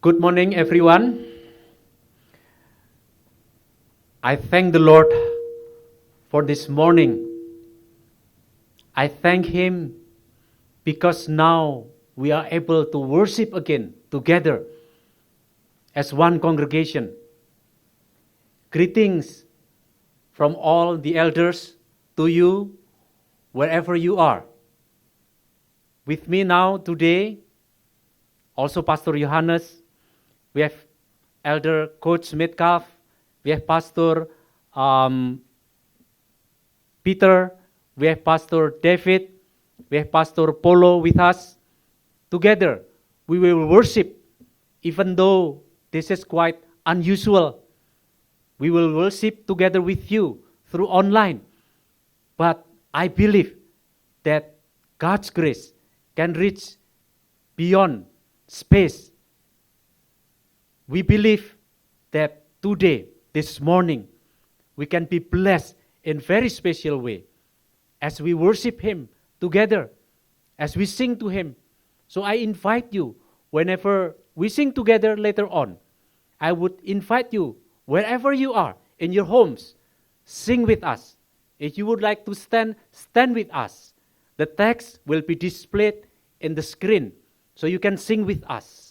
Good morning, everyone. I thank the Lord for this morning. I thank Him because now we are able to worship again together as one congregation. Greetings from all the elders to you, wherever you are. With me now today, also Pastor Johannes, we have Elder Coach Metcalf, we have Pastor Peter, we have Pastor David, we have Pastor Polo with us. Together, we will worship, even though this is quite unusual. We will worship together with you through online. But I believe that God's grace can reach beyond space. We believe that today, this morning, we can be blessed in very special way as we worship Him together, as we sing to Him. So I invite you, whenever we sing together later on, I would invite you, wherever you are, in your homes, sing with us. If you would like to stand with us. The text will be displayed in the screen, so you can sing with us.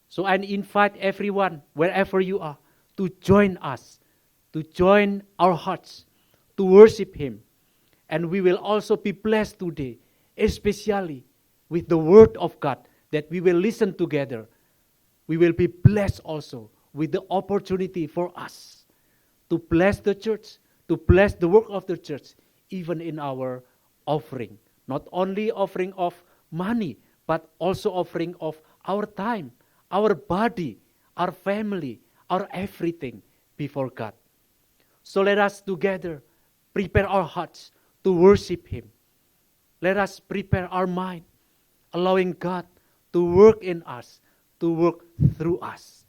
So I invite everyone, wherever you are, to join us, to join our hearts, to worship Him. And we will also be blessed today, especially with the Word of God that we will listen together. We will be blessed also with the opportunity for us to bless the church, to bless the work of the church, even in our offering. Not only offering of money, but also offering of our time, our body, our family, our everything before God. So let us together prepare our hearts to worship Him. Let us prepare our mind, allowing God to work in us, to work through us.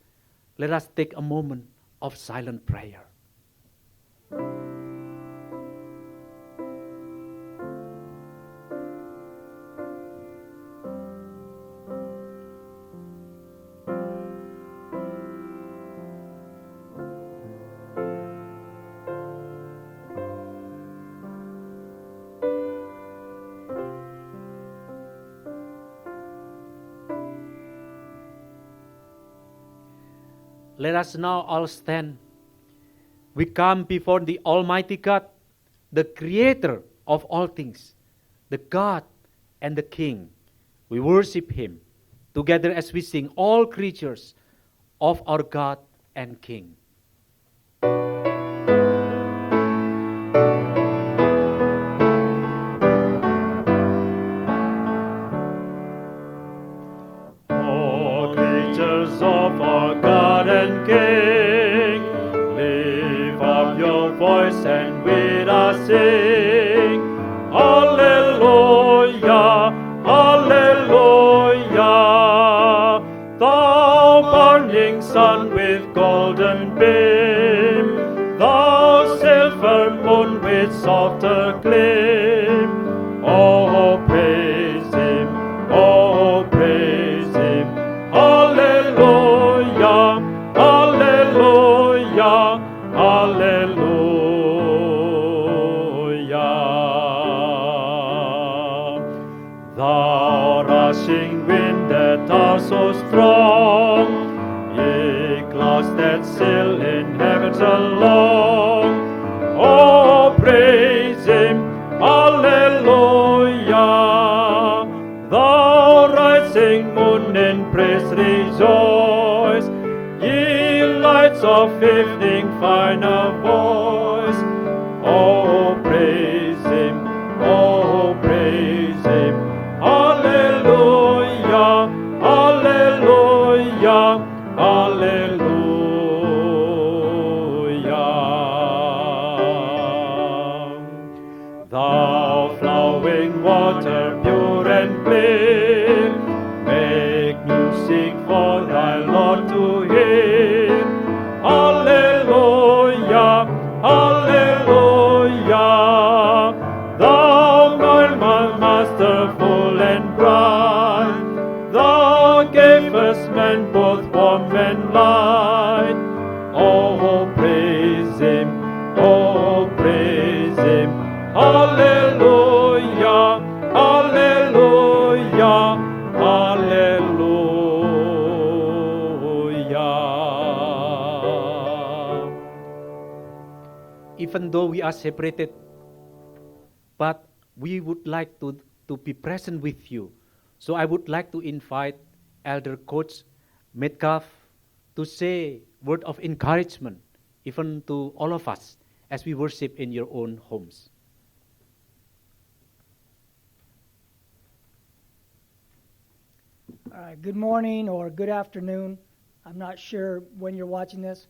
Let us take a moment of silent prayer. Let us now all stand. We come before the Almighty God, the Creator of all things, the God and the King. We worship Him together as we sing, all creatures of our God and King. All creatures of our God and King, lift up your voice and with us sing. Hallelujah, hallelujah. Thou burning sun with golden beam, thou silver moon with softer gleam. Oh, praise Him, oh, praise Him. Hallelujah, hallelujah, hallelujah. Thou rushing wind that are so strong, ye clouds that sail in heavens along. Oh, praise Him, hallelujah. Thou rising moon in praise rejoice, ye lights of evening find a voice. Oh, praise Him, oh, praise Him. Hallelujah, hallelujah, hallelujah. Thou flowing water pure and clear, make music for thy Lord to hear. Hallelujah, hallelujah. Thou my masterful and bright, thou gavest man both warm and light. Oh, praise Him, oh, praise Him. Hallelujah, hallelujah, hallelujah. Even though we are separated, but we would like to be present with you. So I would like to invite Elder Coach Metcalf to say word of encouragement, even to all of us, as we worship in your own homes. All right, good morning or good afternoon. I'm not sure when you're watching this.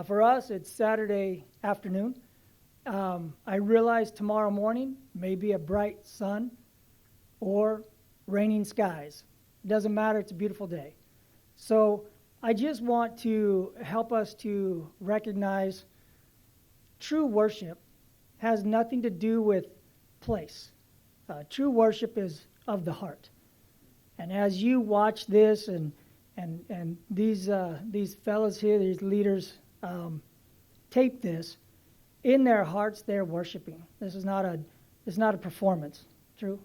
For us, it's Saturday afternoon. I realize tomorrow morning may be a bright sun or raining skies. It doesn't matter, it's a beautiful day. So I just want to help us to recognize true worship has nothing to do with place. True worship is of the heart. And as you watch this and these fellows here, these leaders, tape this, in their hearts they're worshiping. This is not a performance. True.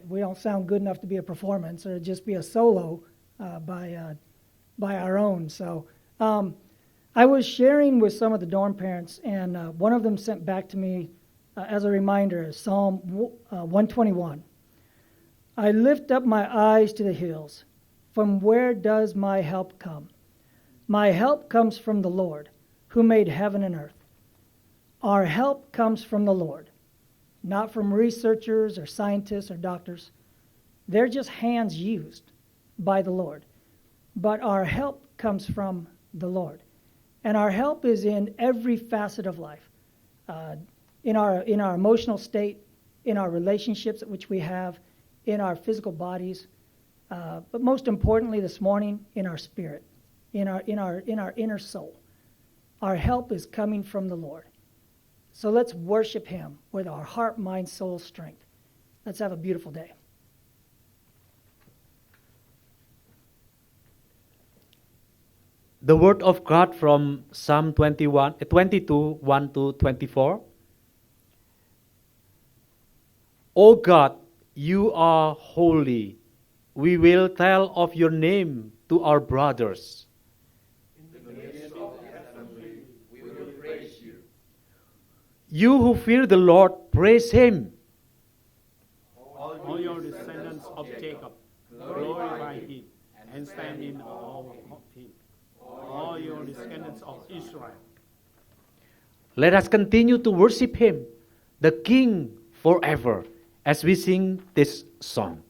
We don't sound good enough to be a performance, or just be a solo by our own. So I was sharing with some of the dorm parents, and one of them sent back to me as a reminder Psalm 121. I lift up my eyes to the hills. From where does my help come? My help comes from the Lord, who made heaven and earth. Our help comes from the Lord, not from researchers or scientists or doctors. They're just hands used by the Lord. But our help comes from the Lord. And our help is in every facet of life, in our emotional state, in our relationships which we have, in our physical bodies, but most importantly this morning, in our spirit, in our inner soul. Our help is coming from the Lord. So let's worship Him with our heart, mind, soul, strength. Let's have a beautiful day. The word of God from Psalm 22, 1 to 24. O God, you are holy. We will tell of your name to our brothers. You who fear the Lord, praise Him. All your descendants of Jacob, glorify Him and stand in awe of Him. All your descendants of Israel. Let us continue to worship Him, the King, forever, as we sing this song.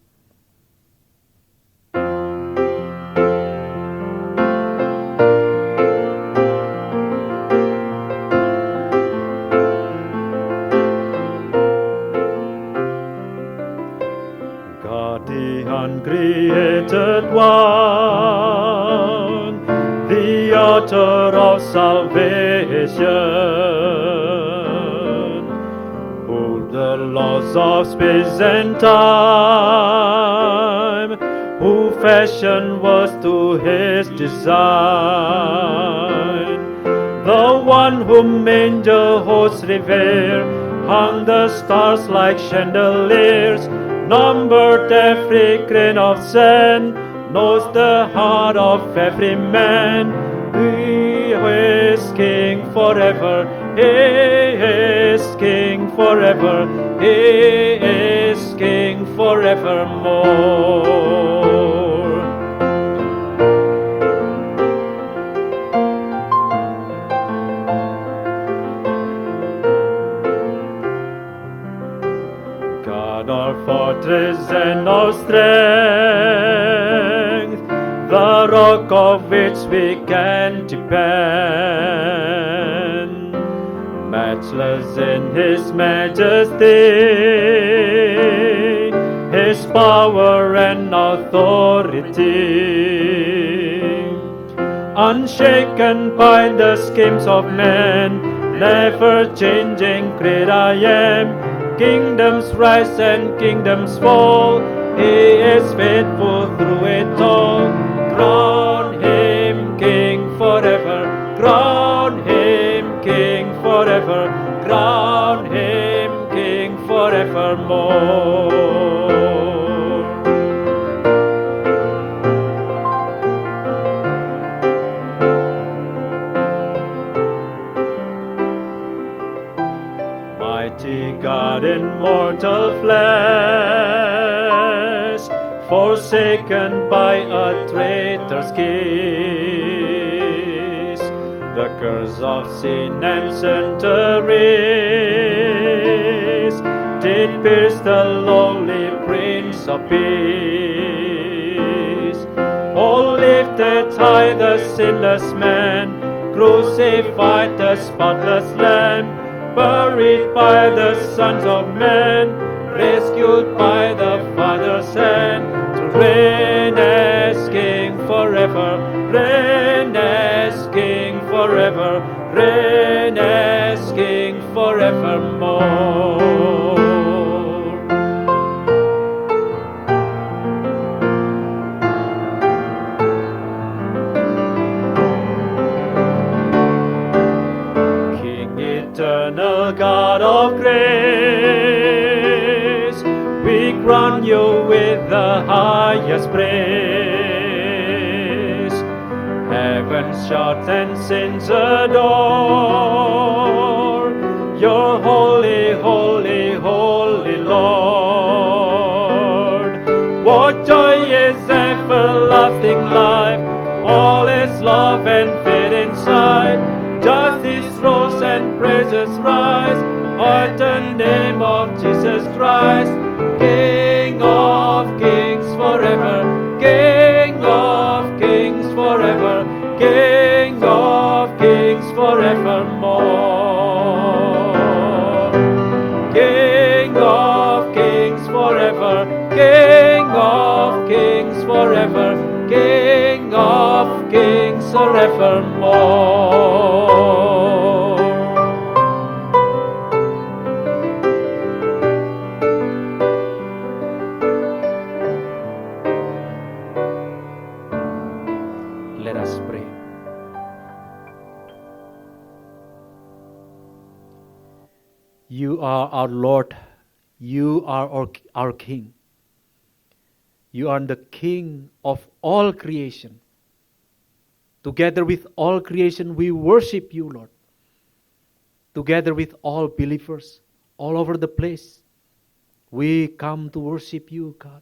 Uncreated One, the author of salvation, who the laws of space and time, who fashioned was to His design, the one whom angel hosts revere, hung the stars like chandeliers, numbered every grain of sand, knows the heart of every man. He is King forever, He is King forever, He is King forevermore. Our fortress and our strength, the rock of which we can depend, matchless in His majesty, His power and authority, unshaken by the schemes of men, never changing, great I am. Kingdoms rise and kingdoms fall. He is faithful through it all. mortal flesh, forsaken by a traitor's kiss. The curse of sin and centuries did pierce the lowly Prince of Peace. Oh, lifted high the sinless man, crucified the spotless Lamb, buried by the sons of men, rescued by the Father's hand, to reign as King forever, reign as King forever, reign as King forevermore. Eternal God of grace, we crown you with the highest praise. Heaven shout and sins adore your holy, holy, holy Lord. What joy is everlasting life, all is love and faith inside. Justice rose and praises rise at the name of Jesus Christ, King of kings forever, King of kings forever, King of kings forevermore. King of kings forever, King of kings forever, King of kings forevermore. Let us pray. You are our Lord. You are our King. You are the King of all creation. Together with all creation, we worship you, Lord. Together with all believers all over the place, we come to worship you, God,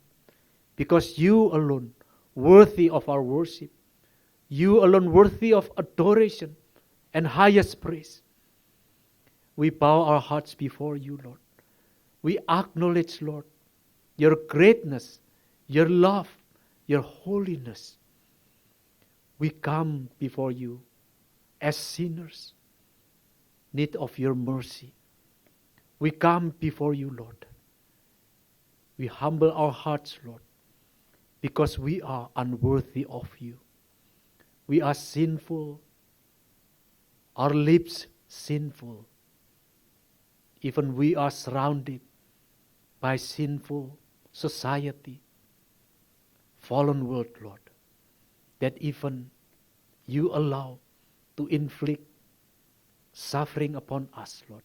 because you alone worthy of our worship. You alone worthy of adoration and highest praise. We bow our hearts before you, Lord. We acknowledge, Lord, your greatness, your love, your holiness. We come before you as sinners, need of your mercy. We come before you, Lord. We humble our hearts, Lord, because we are unworthy of you. We are sinful, our lips sinful. Even we are surrounded by sinful society, fallen world, Lord, that even you allow to inflict suffering upon us, Lord,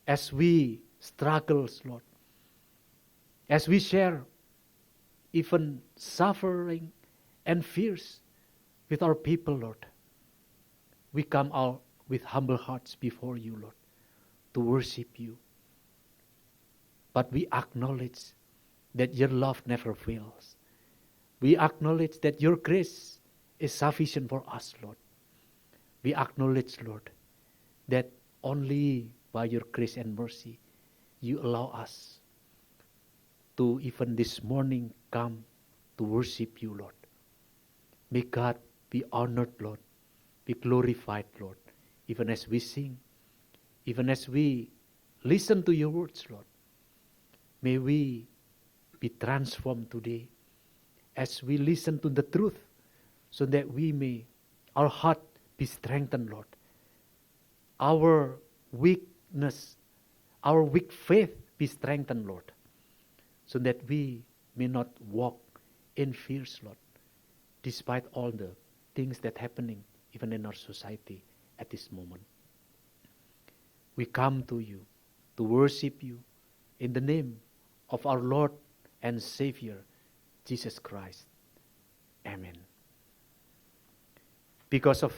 as we struggle, Lord, as we share even suffering and fears with our people, Lord. We come out with humble hearts before you, Lord, to worship you. But we acknowledge that your love never fails. We acknowledge that your grace is sufficient for us, Lord. We acknowledge, Lord, that only by your grace and mercy you allow us to even this morning come to worship you, Lord. May God be honored, Lord, be glorified, Lord, even as we sing, even as we listen to your words, Lord. May we be transformed today as we listen to the truth, so that our heart be strengthened, Lord. Our weakness, our weak faith be strengthened, Lord, so that we may not walk in fears, Lord, despite all the things that are happening even in our society at this moment. We come to you to worship you in the name of our Lord and Savior, Jesus Christ. Amen. Because of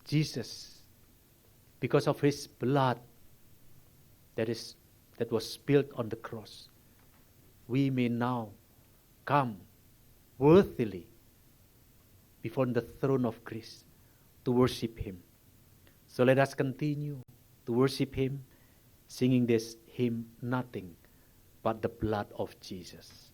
Jesus, because of his blood that is that was spilled on the cross, we may now come worthily before the throne of grace to worship Him. So let us continue to worship Him, singing this hymn, Nothing But the Blood of Jesus.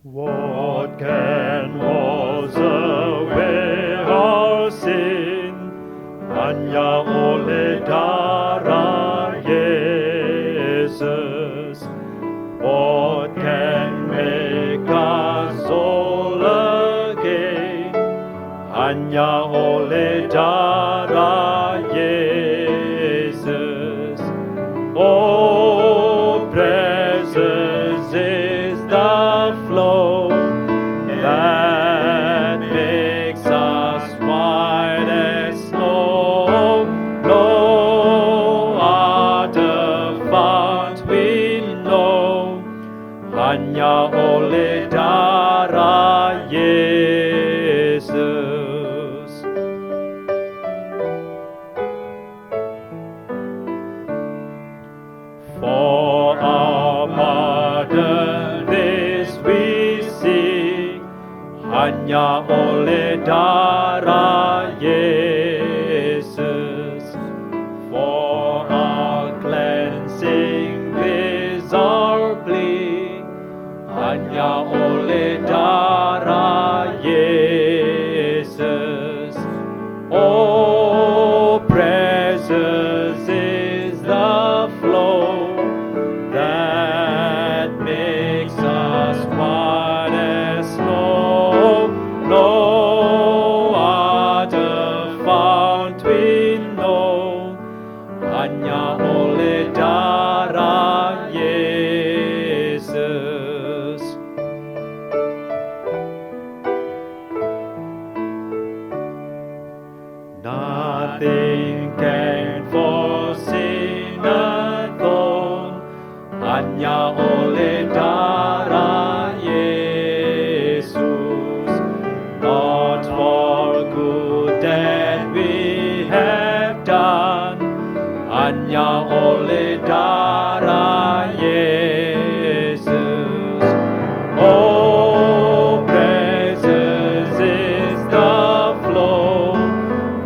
What can wash away our sin? Hanya oleh darah Yesus. What can make us whole again? Hanya oleh darah Yesus. Oh, precious is the flow that makes us white as snow. No other fount we know, hanya oleh darah Yesus. For our pardon this we seek, hanya oleh darah Yesus. For our cleansing this our plea, hanya oleh darah Yesus. Oh, precious is the flow that makes us white as snow. No other fount we know, hanya oleh darah Yesus. Nothing can for sin atone, hanya oleh darah Yesus. Not for good that we have done, hanya oleh darah Yesus. Oh, precious is the flow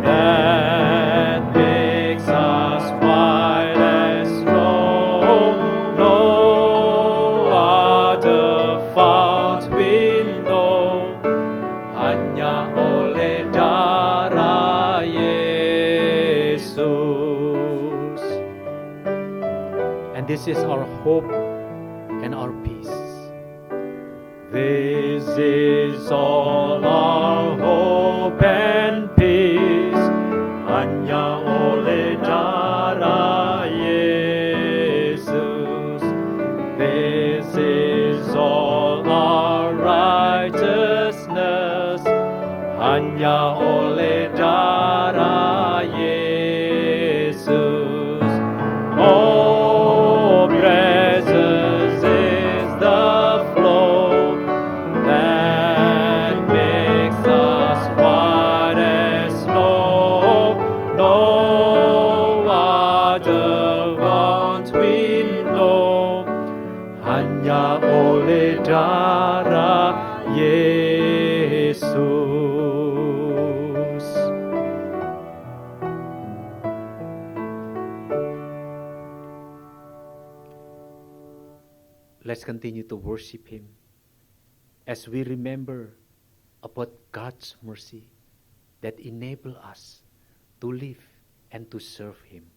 that makes us white as snow. No other fount we know, hanya oleh darah Yesus. And this is our hope and our peace. This is all our hope and peace, hanya oleh darah Yesus. This is all our righteousness, hanya oleh darah Yesus. Oh, precious is the flow that makes us white as snow. No other fount we know, hanya oleh darah Yesus. Let's continue to worship Him as we remember about God's mercy that enable us to live and to serve Him.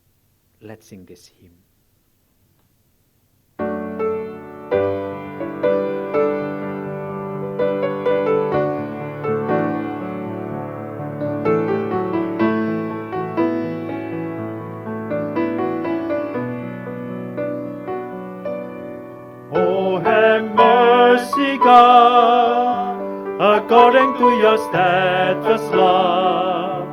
Let's sing this hymn. Oh, have mercy, God, according to your steadfast love,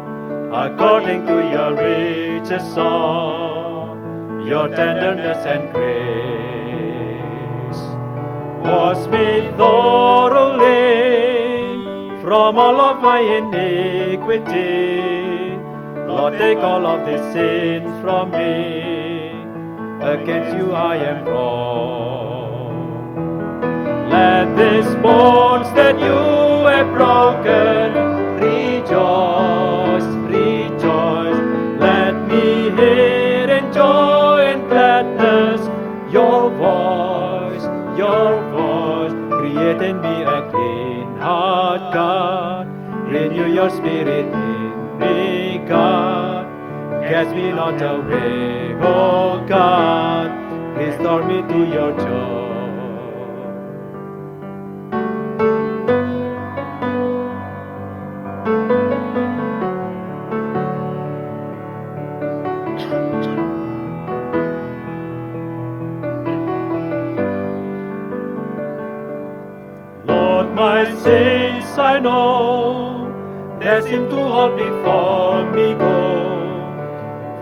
according to your riches song, your tenderness and grace. Wash me thoroughly from all of my iniquity. Lord, take all of these sins from me. Against you I am wrong. Let these bones that you have broken rejoice, rejoice. Let me hear in joy and gladness your voice, create in me a clean heart, God. Renew your spirit in me, God. Cast me not away, oh God. Restore me to your joy. Lord, my sins I know, that seem to hold before me go.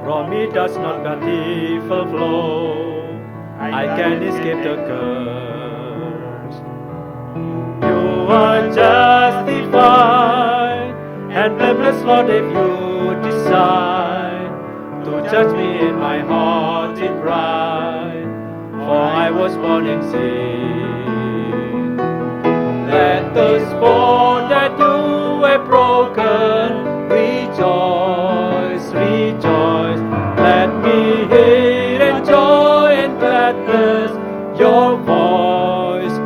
From me does not God evil flow. I can escape the curse. You are justified and blameless, Lord, if you decide to judge me in my haughty pride. For I was born in sin. Let the bone that you have broken rejoice, rejoice. Let me hear in joy and gladness your voice,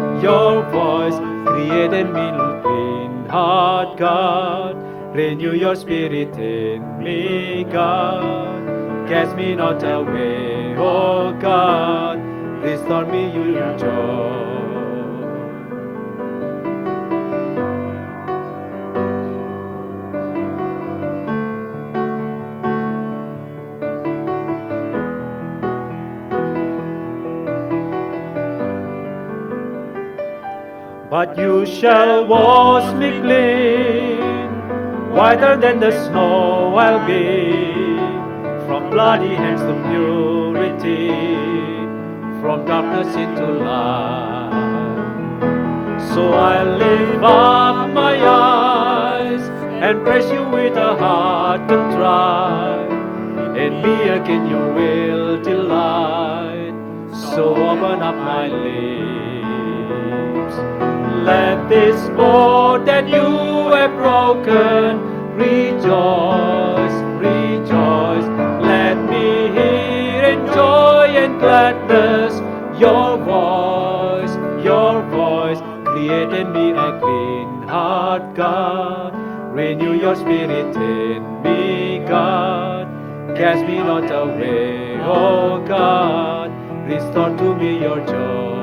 create in me a clean heart, God. Renew your spirit in me, God. Cast me not away, oh God. Restore me your joy. But you shall wash me clean, whiter than the snow I'll be. From bloody hands to purity, from darkness into light. So I lift up my eyes and praise you with a heart contrite. In me again you will delight, so open up my lips. Let this bone that you have broken rejoice, rejoice. Let me hear in joy and gladness your voice, create in me a clean heart, God. Renew your spirit in me, God. Cast me not away, oh God. Restore to me your joy.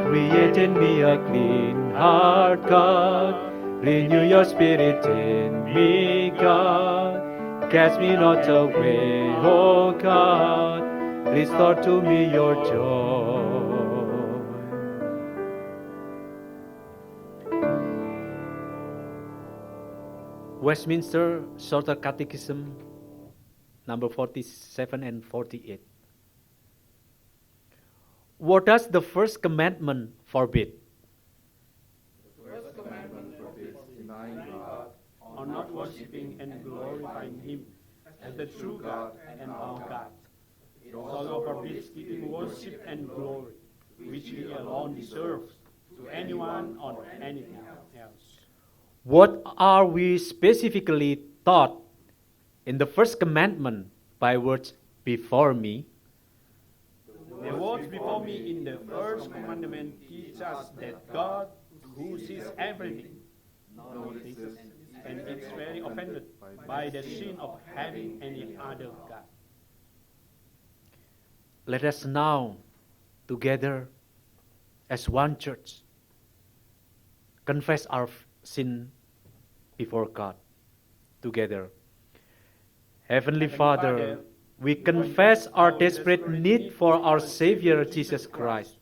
Create in me a clean heart, God. Renew your spirit in me, God. Cast me not away, oh God. Restore to me your joy. Westminster Shorter Catechism, number 47 and 48. What does the first commandment forbid? The first commandment forbids denying God, or not worshipping and glorifying Him as the true God and our God. It also forbids giving worship and glory, which He alone deserves, to anyone or anything else. What are we specifically taught in the first commandment by words before me? The words before me in the first commandment teach us that God, who sees everything, notices and is very offended by the sin of having any other God. Let us now, together as one church, confess our sin before God together. Heavenly Father, we confess our desperate need for our Savior Jesus Christ,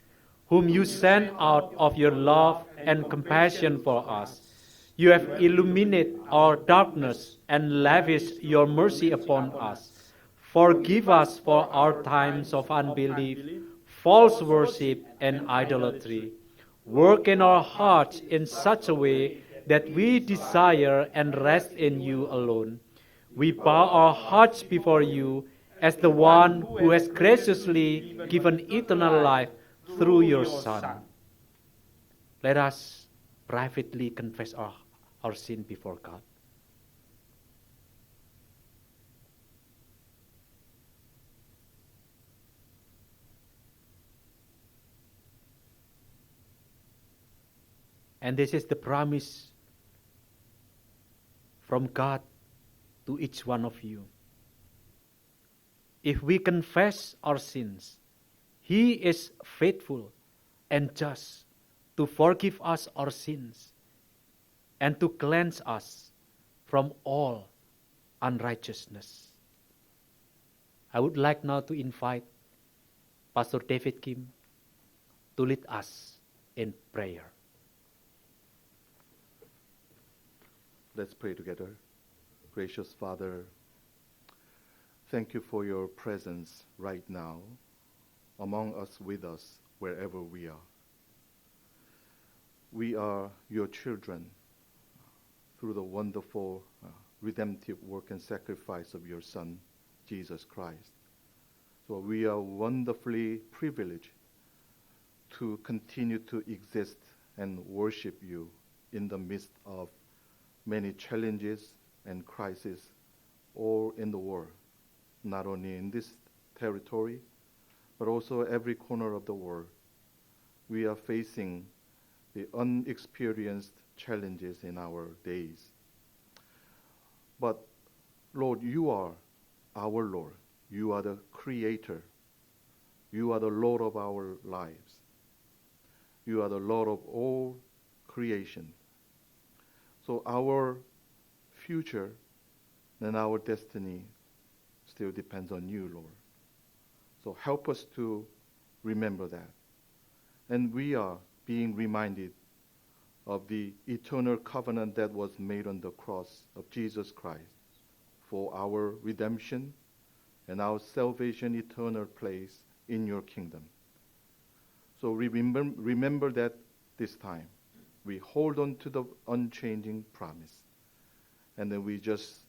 whom you sent out of your love and compassion for us. You have illuminated our darkness and lavished your mercy upon us. Forgive us for our times of unbelief, false worship and idolatry. Work in our hearts in such a way that we desire and rest in you alone. We bow our hearts before you as the one who has graciously given eternal life through your Son. Let us privately confess our sin before God. And this is the promise from God to each one of you. If we confess our sins, He is faithful and just to forgive us our sins and to cleanse us from all unrighteousness. I would like now to invite Pastor David Kim to lead us in prayer. Let's pray together. Gracious Father, thank you for your presence right now, among us, with us, wherever we are. We are your children through the wonderful redemptive work and sacrifice of your Son, Jesus Christ. So we are wonderfully privileged to continue to exist and worship you in the midst of many challenges and crises all in the world, not only in this territory, but also every corner of the world. We are facing the unexperienced challenges in our days. But Lord, you are our Lord. You are the Creator. You are the Lord of our lives. You are the Lord of all creation. So our future and our destiny still depends on you, Lord. So help us to remember that. And we are being reminded of the eternal covenant that was made on the cross of Jesus Christ for our redemption and our salvation, eternal place in your kingdom. So remember that this time. We hold on to the unchanging promise. And then we just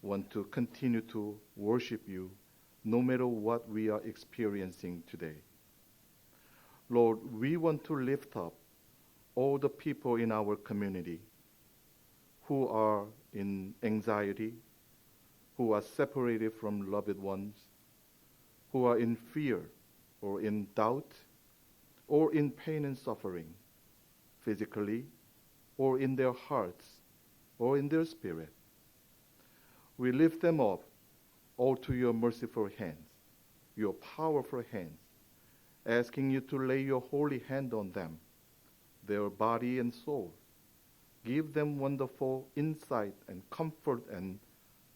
want to continue to worship you no matter what we are experiencing today. Lord, we want to lift up all the people in our community who are in anxiety, who are separated from loved ones, who are in fear or in doubt or in pain and suffering, physically, or in their hearts, or in their spirit. We lift them up all to your merciful hands, your powerful hands, asking you to lay your holy hand on them, their body and soul. Give them wonderful insight and comfort and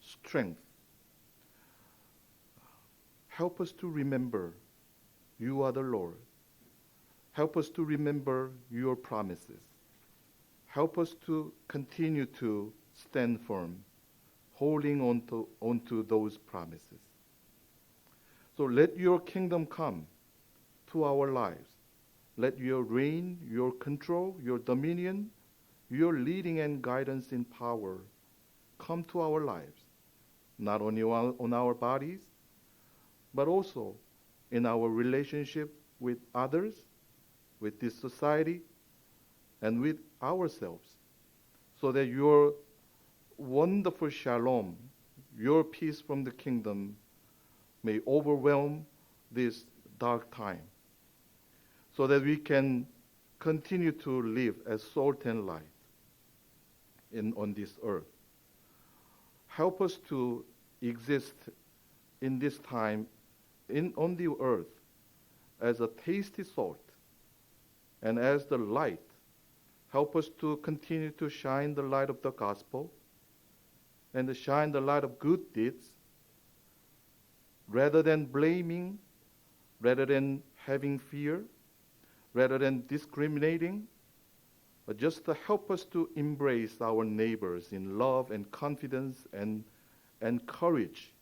strength. Help us to remember you are the Lord. Help us to remember your promises. Help us to continue to stand firm, holding on to those promises. So let your kingdom come to our lives. Let your reign, your control, your dominion, your leading and guidance in power come to our lives, not only on our bodies, but also in our relationship with others, with this society, and with ourselves, so that your wonderful shalom, your peace from the kingdom, may overwhelm this dark time, so that we can continue to live as salt and light on this earth. Help us to exist in this time on the earth as a tasty salt and as the light. Help us to continue to shine the light of the gospel and to shine the light of good deeds, rather than blaming, rather than having fear, rather than discriminating, but just to help us to embrace our neighbors in love and confidence and courage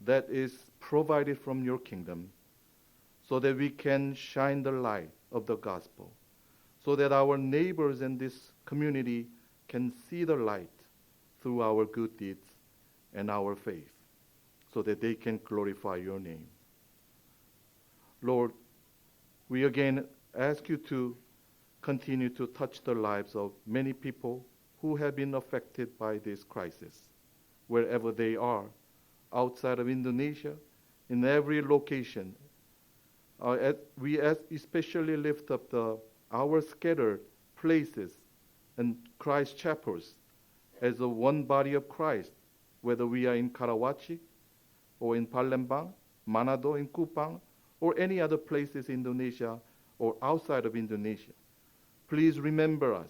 that is provided from your kingdom, so that we can shine the light of the gospel, so that our neighbors in this community can see the light through our good deeds and our faith, so that they can glorify your name. Lord, we again ask you to continue to touch the lives of many people who have been affected by this crisis, wherever they are, outside of Indonesia, in every location. We especially lift up our scattered places and Christ chapels as the one body of Christ, whether we are in Karawaci or in Palembang, Manado, in Kupang, or any other places in Indonesia or outside of Indonesia. Please remember us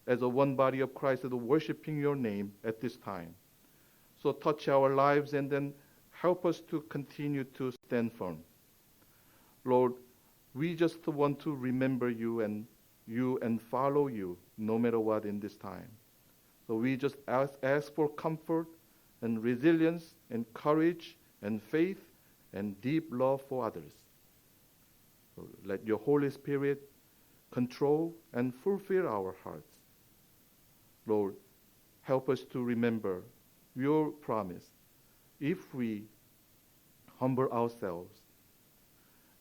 as a one body of Christ that are worshiping your name at this time. So touch our lives and then help us to continue to stand firm. Lord, we just want to remember you and follow you no matter what in this time. So we just ask for comfort and resilience and courage and faith and deep love for others. So let your Holy Spirit control and fulfill our hearts. Lord, help us to remember your promise. If we humble ourselves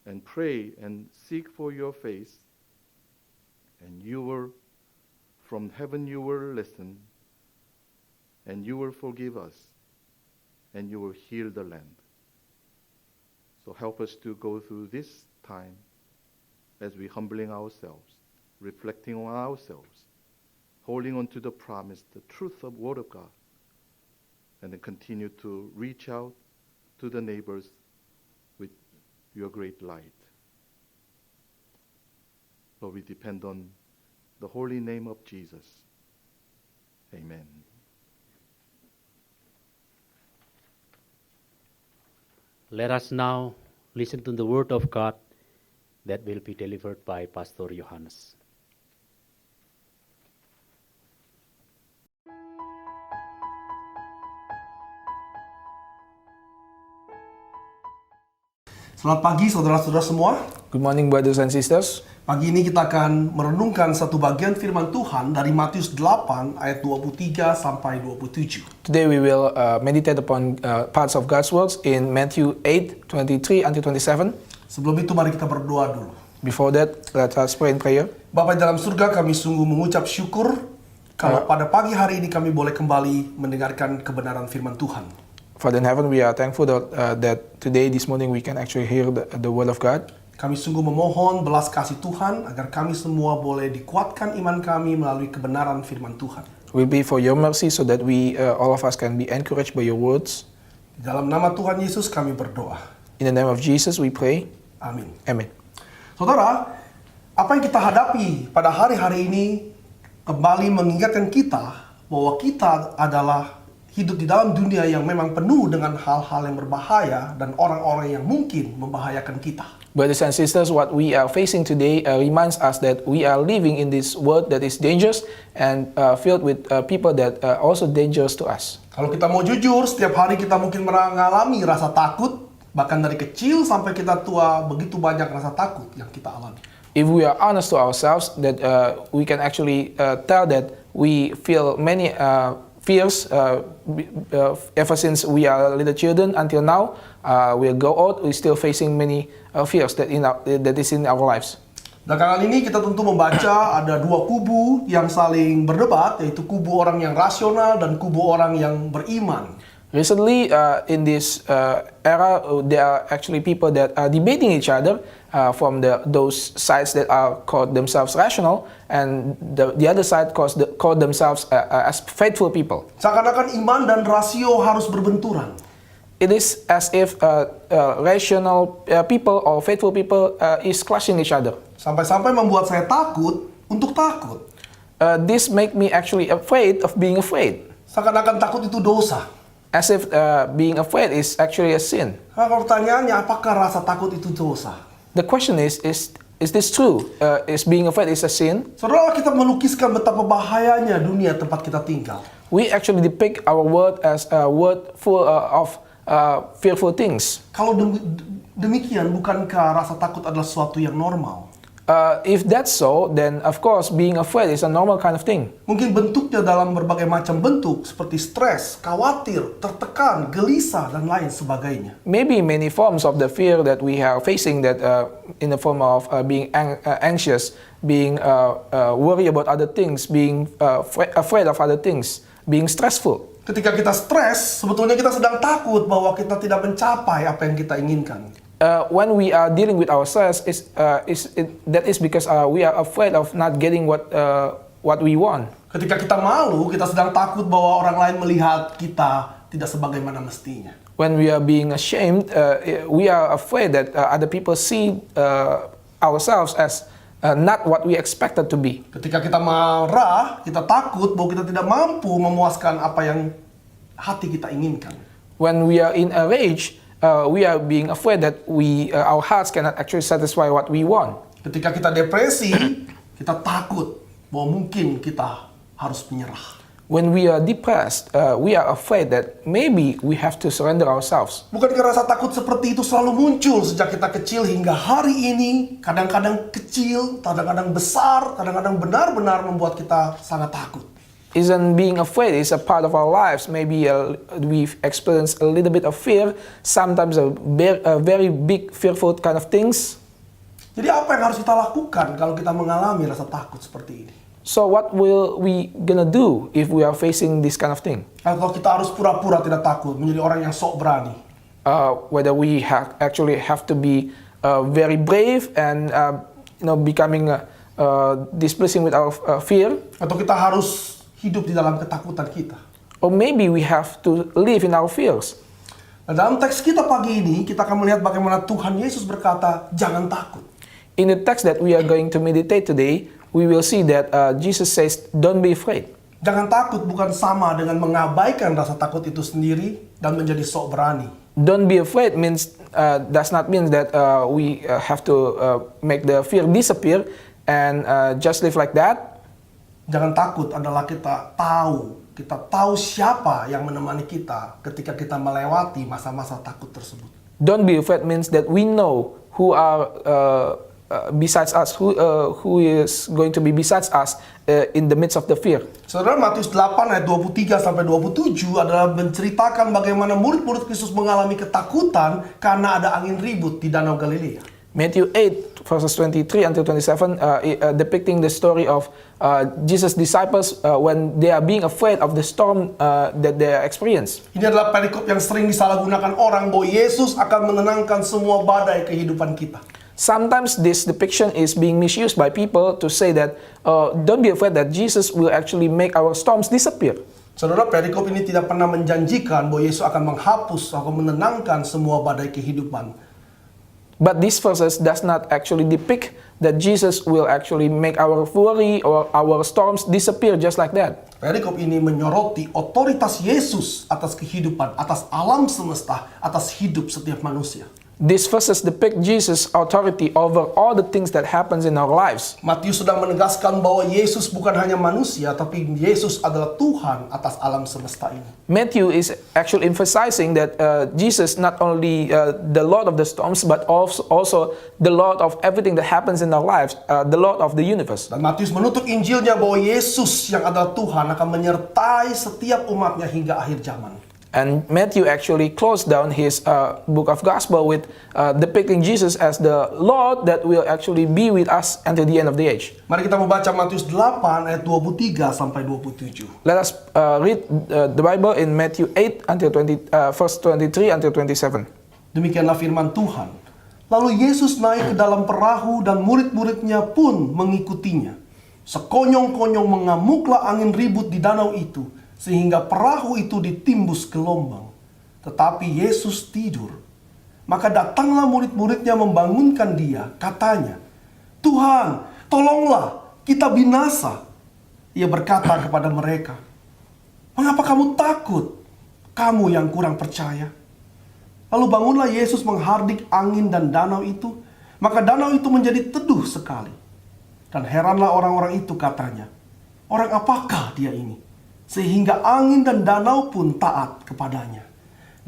and pray and seek for your face, and from heaven you will listen, and you will forgive us, and you will heal the land. So help us to go through this time as we humbling ourselves, reflecting on ourselves, holding on to the promise, the truth of Word of God, and then continue to reach out to the neighbors with your great light. Lord, we depend on the holy name of Jesus. Amen. Let us now listen to the word of God that will be delivered by Pastor Johannes. Selamat pagi saudara-saudara semua. Good morning, brothers and sisters. Pagi ini kita akan merenungkan satu bagian firman Tuhan dari Matius 8 ayat 23 sampai 27. Today we will meditate upon parts of God's words in Matthew 8:23 until 27. Sebelum itu mari kita berdoa dulu. Before that, let us pray in prayer. Bapa dalam surga, kami sungguh mengucap syukur kalau pada pagi hari ini kami boleh kembali mendengarkan kebenaran firman Tuhan. Father in heaven, we are thankful that today, this morning, we can actually hear the word of God. Kami sungguh memohon belas kasih Tuhan agar kami semua boleh dikuatkan iman kami melalui kebenaran firman Tuhan. We pray for your mercy so that we, all of us, can be encouraged by your words. Di dalam nama Tuhan Yesus kami berdoa. In the name of Jesus, we pray. Amin. Amen. Saudara, apa yang kita hadapi pada hari-hari ini kembali mengingatkan kita bahwa kita adalah hidup di dalam dunia yang memang penuh dengan hal-hal yang berbahaya dan orang-orang yang mungkin membahayakan kita. Brothers and sisters, what we are facing today reminds us that we are living in this world that is dangerous and filled with people that are also dangerous to us. Kalau kita mau jujur, setiap hari kita mungkin mengalami rasa takut, bahkan dari kecil sampai kita tua, begitu banyak rasa takut yang kita alami. If we are honest to ourselves, that we can actually tell that we feel many fears ever since we are little children until now. We'll go out, we're still facing many fears that is in our lives. Belakangan ini kita tentu membaca ada dua kubu yang saling berdebat, yaitu kubu orang yang rasional dan kubu orang yang beriman. Recently, in this era, there are actually people that are debating each other from those sides that are called themselves rational, and the other side call themselves as faithful people. Seakan-akan iman dan rasio harus berbenturan. It is as if rational people or faithful people is clashing each other. Sampai-sampai membuat saya takut untuk takut. This make me actually afraid of being afraid. Seakan-akan takut itu dosa. As if being afraid is actually a sin. Nah, kalau pertanyaannya, apakah rasa takut itu dosa? The question is this true? Is being afraid is a sin? Saudara, kita melukiskan betapa bahayanya dunia tempat kita tinggal. We actually depict our world as a world full of fearful things. Kalau Demikian, bukankah rasa takut adalah sesuatu yang normal? If that's so, then of course being afraid is a normal kind of thing. Mungkin bentuknya dalam berbagai macam bentuk, seperti stres, khawatir, tertekan, gelisah, dan lain sebagainya. Maybe many forms of the fear that we are facing, that in the form of being anxious, being worried about other things, being afraid of other things, being stressful. Ketika kita stres, sebetulnya kita sedang takut bahwa kita tidak mencapai apa yang kita inginkan. When we are dealing with ourselves, that is because we are afraid of not getting what we want. Ketika kita malu, kita sedang takut bahwa orang lain melihat kita tidak sebagaimana mestinya. When we are being ashamed, we are afraid that other people see ourselves as not what we expected to be. Ketika kita marah, kita takut bahwa kita tidak mampu memuaskan apa yang hati kita inginkan. When we are in a rage, we are being afraid that our hearts cannot actually satisfy what we want. Ketika kita depresi, kita takut bahwa mungkin kita harus menyerah. When we are depressed, we are afraid that maybe we have to surrender ourselves. Bukankah rasa takut seperti itu selalu muncul sejak kita kecil hingga hari ini? Kadang-kadang kecil, kadang-kadang besar, kadang-kadang benar-benar membuat kita sangat takut. Isn't being afraid is a part of our lives? Maybe we've experienced a little bit of fear, sometimes a very big fearful kind of things. Jadi apa yang harus kita lakukan kalau kita mengalami rasa takut seperti ini? So what will we gonna do if we are facing this kind of thing? Atau kita harus pura-pura tidak takut, menjadi orang yang sok berani? Whether we actually have to be very brave and becoming displeasing with our fear, Atau kita harus hidup di dalam ketakutan kita? or maybe we have to live in our fears. Nah, dalam teks kita pagi ini, kita akan melihat bagaimana Tuhan Yesus berkata, jangan takut. In the text that we are going to meditate today, we will see that Jesus says, don't be afraid. Jangan takut bukan sama dengan mengabaikan rasa takut itu sendiri dan menjadi sok berani. Don't be afraid does not mean that we have to make the fear disappear and just live like that. Jangan takut adalah kita tahu siapa yang menemani kita ketika kita melewati masa-masa takut tersebut. Don't be afraid means that we know who are besides us, who is going to be besides us in the midst of the fear. Saudara, Matius 8 ayat 23 sampai 27 adalah menceritakan bagaimana murid-murid Kristus mengalami ketakutan karena ada angin ribut di Danau Galilea. Matthew 8 verses 23 until 27 depicting the story of Jesus' disciples when they are being afraid of the storm that they experience. Ini adalah perikop yang sering disalahgunakan orang bahwa Yesus akan menenangkan semua badai kehidupan kita. Sometimes this depiction is being misused by people to say that don't be afraid that Jesus will actually make our storms disappear. Saudara, perikop ini tidak pernah menjanjikan bahwa Yesus akan menghapus atau menenangkan semua badai kehidupan. But these verses does not actually depict that Jesus will actually make our worry or our storms disappear just like that. Perikop ini menyoroti otoritas Yesus atas kehidupan, atas alam semesta, atas hidup setiap manusia. These verses depict Jesus' authority over all the things that happens in our lives. Matius sedang menegaskan bahwa Yesus bukan hanya manusia, tapi Yesus adalah Tuhan atas alam semesta ini. Matthew is actually emphasizing that Jesus not only the Lord of the storms, but also the Lord of everything that happens in our lives, the Lord of the universe. Dan Matius menutup Injilnya bahwa Yesus yang adalah Tuhan akan menyertai setiap umatnya hingga akhir zaman. And Matthew actually closed down his book of gospel with depicting Jesus as the Lord that will actually be with us until the end of the age. Mari kita membaca Matius 8 ayat 23 sampai 27. Let us read the Bible in Matthew 8 until verse 23 until 27. Demikianlah firman Tuhan. Lalu Yesus naik ke dalam perahu dan murid-muridnya pun mengikutinya. Sekonyong-konyong mengamuklah angin ribut di danau itu, sehingga perahu itu ditimbus gelombang. Tetapi Yesus tidur. Maka datanglah murid-muridnya membangunkan dia. Katanya, Tuhan, tolonglah, kita binasa. Ia berkata kepada mereka, mengapa kamu takut? Kamu yang kurang percaya. Lalu bangunlah Yesus menghardik angin dan danau itu. Maka danau itu menjadi teduh sekali. Dan heranlah orang-orang itu, katanya, orang apakah dia ini? Sehingga angin dan danau pun taat kepadanya.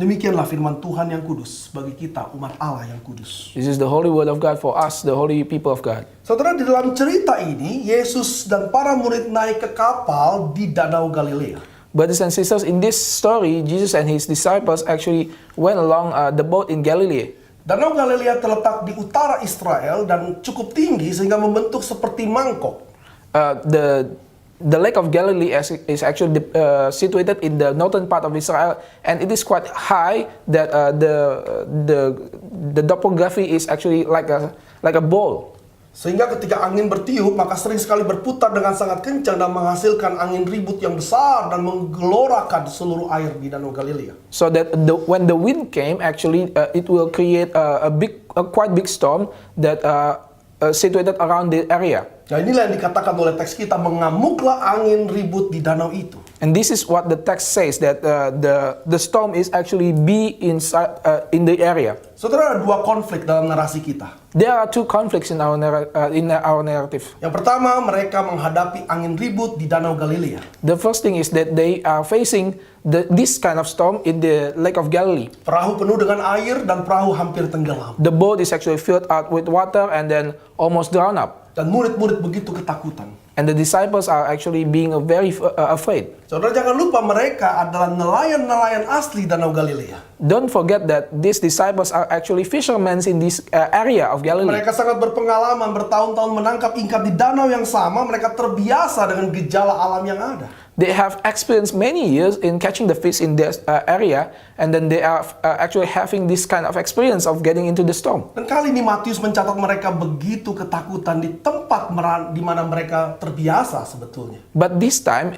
Demikianlah firman Tuhan yang kudus bagi kita umat Allah yang kudus. This is the holy word of God for us, the holy people of God. Saudara, di dalam cerita ini Yesus dan para murid naik ke kapal di Danau Galilea. Brothers and sisters, in this story, Jesus and his disciples actually went along the boat in Galilee. Danau Galilea terletak di utara Israel dan cukup tinggi sehingga membentuk seperti mangkok. The Lake of Galilee is actually situated in the northern part of Israel, and it is quite high. That the topography is actually like a bowl. Sehingga ketika angin bertiup, maka sering sekali berputar dengan sangat kencang dan menghasilkan angin ribut yang besar dan menggelorakan seluruh air di Danau Galilea. So that when the wind came, actually it will create a quite big storm that situated around the area. Nah, inilah yang dikatakan oleh teks kita, mengamuklah angin ribut di danau itu. And this is what the text says, that the storm is actually inside in the area. Saudara, ada dua konflik dalam narasi kita. There are two conflicts in our narrative. Yang pertama, mereka menghadapi angin ribut di Danau Galilea. The first thing is that they are facing this kind of storm in the Lake of Galilee. Perahu penuh dengan air dan perahu hampir tenggelam. The boat is actually filled out with water and then almost drowned up. Dan murid-murid begitu ketakutan. And the disciples are actually being very afraid. Saudara, jangan lupa mereka adalah nelayan-nelayan asli Danau Galilea. Don't forget that these disciples are actually fishermen in this area of Galilee. Mereka sangat berpengalaman, bertahun-tahun menangkap ikan di danau yang sama. Mereka terbiasa dengan gejala alam yang ada. They have experienced many years in catching the fish in this area, and then they are actually having this kind of experience of getting into the storm. Dan kali ini Matius mencatat mereka begitu ketakutan di tempat di mana mereka terbiasa sebetulnya. But this time,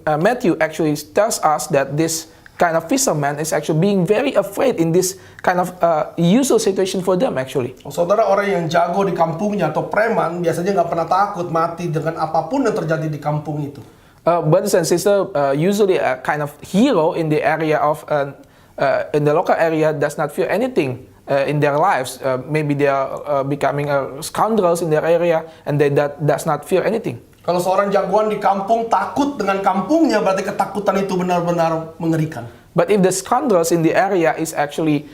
Matthew actually tells us that this kind of fisherman is actually being very afraid in this kind of usual situation for them actually. Saudara, orang yang jago di kampungnya atau preman biasanya nggak pernah takut mati dengan apapun yang terjadi di kampung itu. Brothers and sisters, usually a kind of hero in the area of in the local area does not fear anything in their lives. Maybe they are becoming scoundrels in their area, and they does not fear anything. Kalau seorang jagoan di kampung takut dengan kampungnya, berarti ketakutan itu benar-benar mengerikan. But if the scoundrels in the area is actually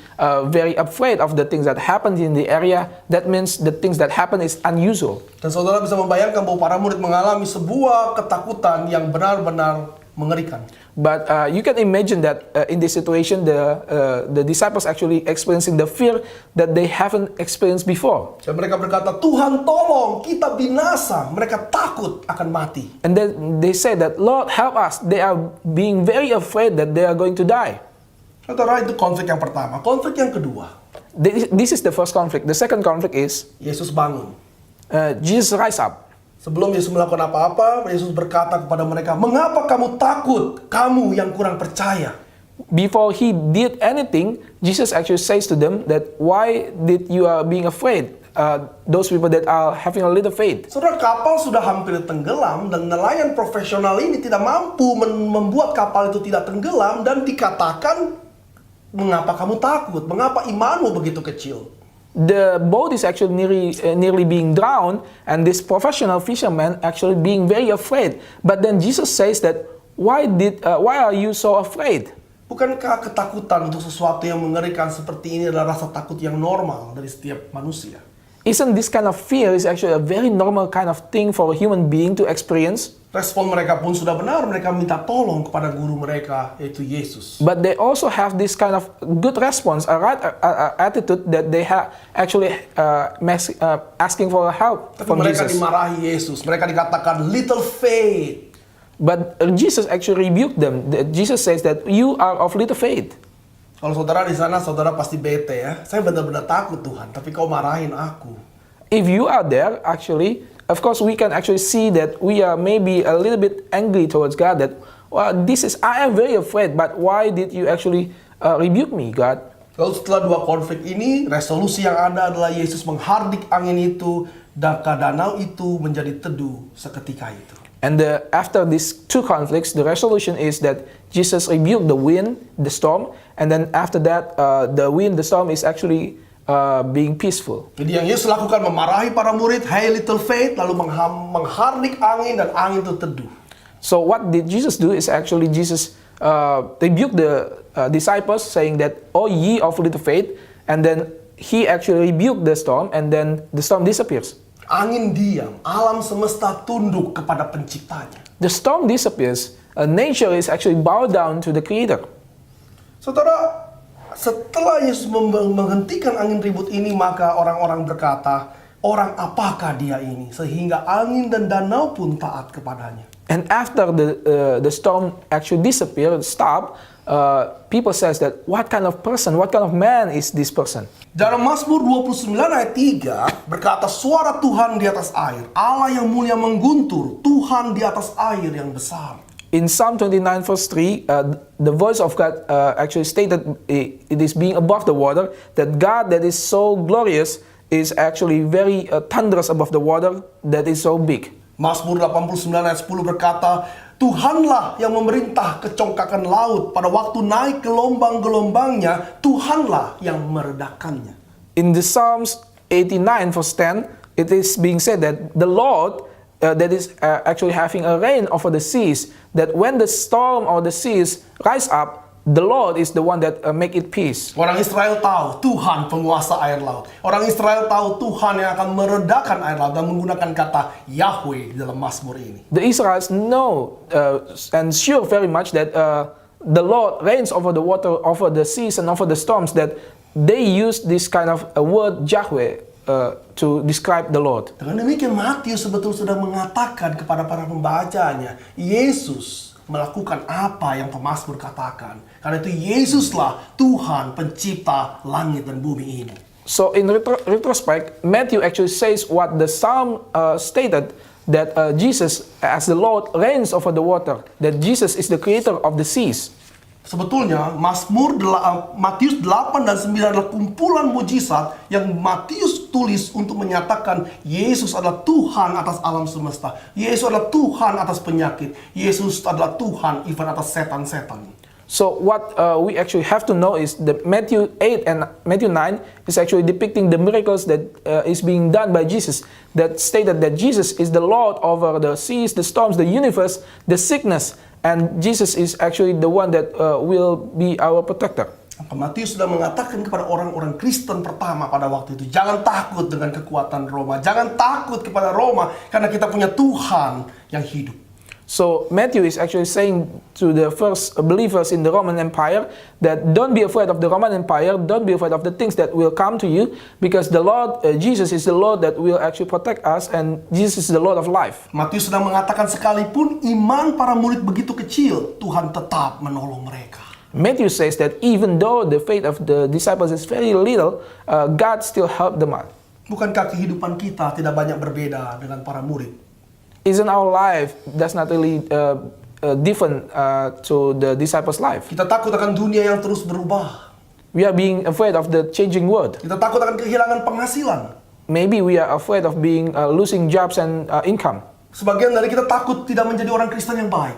very afraid of the things that happen in the area, that means the things that happen is unusual. Dan saudara bisa membayangkan bahwa para murid mengalami sebuah ketakutan yang benar-benar mengerikan. But you can imagine that in this situation, the disciples actually experiencing the fear that they haven't experienced before. Dan mereka berkata, Tuhan tolong, kita binasa. Mereka takut akan mati. And then they say that, Lord help us. They are being very afraid that they are going to die. Saudara, itu konflik yang pertama. Konflik yang kedua, This is the first conflict. The second conflict is Yesus bangun. Jesus rise up. Sebelum Yesus melakukan apa-apa, Yesus berkata kepada mereka, mengapa kamu takut, kamu yang kurang percaya? Before he did anything, Jesus actually says to them that, why did you are being afraid? Those people that are having a little faith. Saudara, kapal sudah hampir tenggelam dan nelayan profesional ini tidak mampu membuat kapal itu tidak tenggelam, dan dikatakan, mengapa kamu takut? Mengapa imanmu begitu kecil? The boat is actually nearly being drowned, and this professional fisherman actually being very afraid. But then Jesus says that, why are you so afraid? Bukankah ketakutan untuk sesuatu yang mengerikan seperti ini adalah rasa takut yang normal dari setiap manusia? Isn't this kind of fear is actually a very normal kind of thing for a human being to experience? Respon mereka pun sudah benar, mereka minta tolong kepada guru mereka, yaitu Yesus. But they also have this kind of good response, a right attitude that they have actually asking for help Tapi from mereka Jesus. dimarahi Yesus, mereka dikatakan little faith. But Jesus actually rebuked them. Jesus says that you are of little faith. Kalau saudara di sana, saudara pasti bete ya. Saya benar-benar takut Tuhan, tapi kau marahin aku. If you are there, actually, of course, we can actually see that we are maybe a little bit angry towards God. That, well, I am very afraid, but why did you actually rebuke me, God? Lalu setelah dua konflik ini, resolusi yang ada adalah Yesus menghardik angin itu, dan danau itu menjadi teduh seketika itu. And after these two conflicts, the resolution is that Jesus rebuked the wind, the storm, and then after that, the wind, the storm is actually being peaceful. Jadi yang Yesus lakukan memarahi para murid, hey little faith, lalu menghardik angin dan angin itu teduh. So what did Jesus do is actually Jesus rebuked disciples, saying that, "Oh, ye of little faith," and then he actually rebuked the storm, and then the storm disappears. Angin diam, alam semesta tunduk kepada penciptanya. The storm disappears. Nature is actually bowed down to the Creator. Saudara, setelah Yesus menghentikan angin ribut ini, maka orang-orang berkata, "Orang apakah dia ini? Sehingga angin dan danau pun taat kepadanya." And after the storm actually disappeared, stopped, people says that, what kind of person, what kind of man is this person? Dalam Mazmur 29 ayat 3 berkata, "Suara Tuhan di atas air, Allah yang mulia mengguntur, Tuhan di atas air yang besar." In Psalm 29 verse 3, the voice of God actually stated it is being above the water, that God that is so glorious is actually very thunderous above the water that is so big. Mazmur 89 ayat 10 berkata, "Tuhanlah yang memerintah kecongkakan laut, pada waktu naik gelombang-gelombangnya, Tuhanlah yang meredakannya." In the Psalms 89 verse 10, it is being said that the Lord that is actually having a reign over the seas, that when the storm or the seas rise up, the Lord is the one that make it peace. Orang Israel tahu Tuhan penguasa air laut. Orang Israel tahu Tuhan yang akan meredakan air laut dan menggunakan kata Yahweh dalam Mazmur ini. The Israelites know and sure very much that the Lord reigns over the water, over the seas, and over the storms, that they use this kind of a word Yahweh to describe the Lord. Dengan demikian Matius sebetulnya sudah mengatakan kepada para pembacanya, Yesus melakukan apa yang pemazmur katakan. Karena itu Yesuslah Tuhan pencipta langit dan bumi ini. So in retrospect, Matthew actually says what the Psalm stated, that Jesus as the Lord reigns over the water, that Jesus is the creator of the seas. Sebetulnya Matius 8 dan 9 adalah kumpulan mujizat yang Matius tulis untuk menyatakan Yesus adalah Tuhan atas alam semesta. Yesus adalah Tuhan atas penyakit. Yesus adalah Tuhan even atas setan-setan. So what we actually have to know is that Matthew 8 and Matthew 9 is actually depicting the miracles that is being done by Jesus, that stated that Jesus is the Lord over the seas, the storms, the universe, the sickness, and Jesus is actually the one that will be our protector. Matius sudah mengatakan kepada orang-orang Kristen pertama pada waktu itu, jangan takut dengan kekuatan Roma, jangan takut kepada Roma, karena kita punya Tuhan yang hidup. So Matthew is actually saying to the first believers in the Roman Empire that don't be afraid of the Roman Empire, don't be afraid of the things that will come to you, because the Lord, Jesus is the Lord that will actually protect us, and Jesus is the Lord of life. Matius sedang mengatakan sekalipun iman para murid begitu kecil, Tuhan tetap menolong mereka. Matthew says that even though the faith of the disciples is very little, God still helped them out. Bukankah kehidupan kita tidak banyak berbeda dengan para murid? Isn't our life that's not really different to the disciples' life? Kita takut akan dunia yang terus berubah. We are being afraid of the changing world. Kita takut akan kehilangan penghasilan. Maybe we are afraid of being losing jobs and income. Sebagian dari kita takut tidak menjadi orang Kristen yang baik.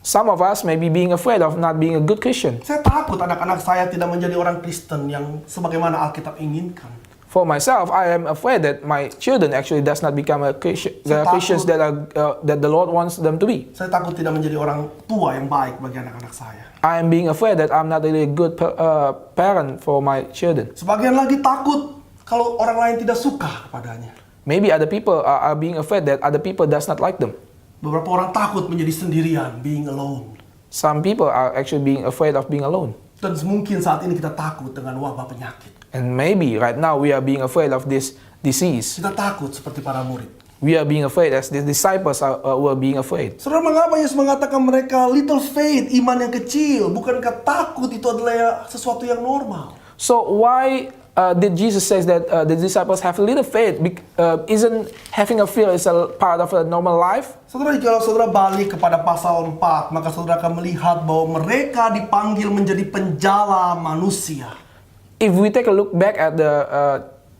Some of us may be being afraid of not being a good Christian. Saya takut anak-anak saya tidak menjadi orang Kristen yang sebagaimana Alkitab inginkan. For myself, I am afraid that my children actually does not become a Christian, the Christians that the Lord wants them to be. Saya takut tidak menjadi orang tua yang baik bagi anak-anak saya. I am being afraid that I'm not really a good parent for my children. Sebagian lagi takut kalau orang lain tidak suka kepadanya. Maybe other people are being afraid that other people does not like them. Beberapa orang takut menjadi sendirian, being alone. Some people are actually being afraid of being alone. Dan mungkin saat ini kita takut dengan wabah penyakit. And maybe right now we are being afraid of this disease. Kita takut seperti para murid. We are being afraid as the disciples were being afraid. Saudara, mengapa Yesus mengatakan mereka little faith, iman yang kecil? Bukankah takut itu adalah sesuatu yang normal? So why did Jesus say that the disciples have little faith? Isn't having a fear is a part of a normal life? Saudara, kalau saudara balik kepada pasal 4, maka saudara akan melihat bahwa mereka dipanggil menjadi penjala manusia. If we take a look back at the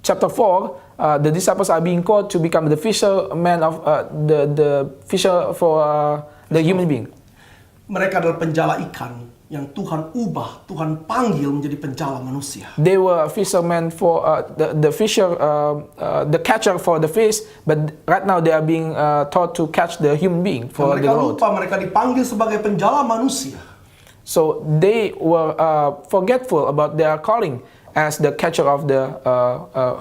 chapter 4, the disciples are being called to become the fishermen of the fisher for the human being. Mereka adalah penjala ikan yang Tuhan ubah, Tuhan panggil menjadi penjala manusia. They were fishermen for the catcher for the fish, but right now they are being taught to catch the human being for the Mereka Lord. lupa mereka dipanggil sebagai penjala manusia. So they were forgetful about their calling as the catcher of the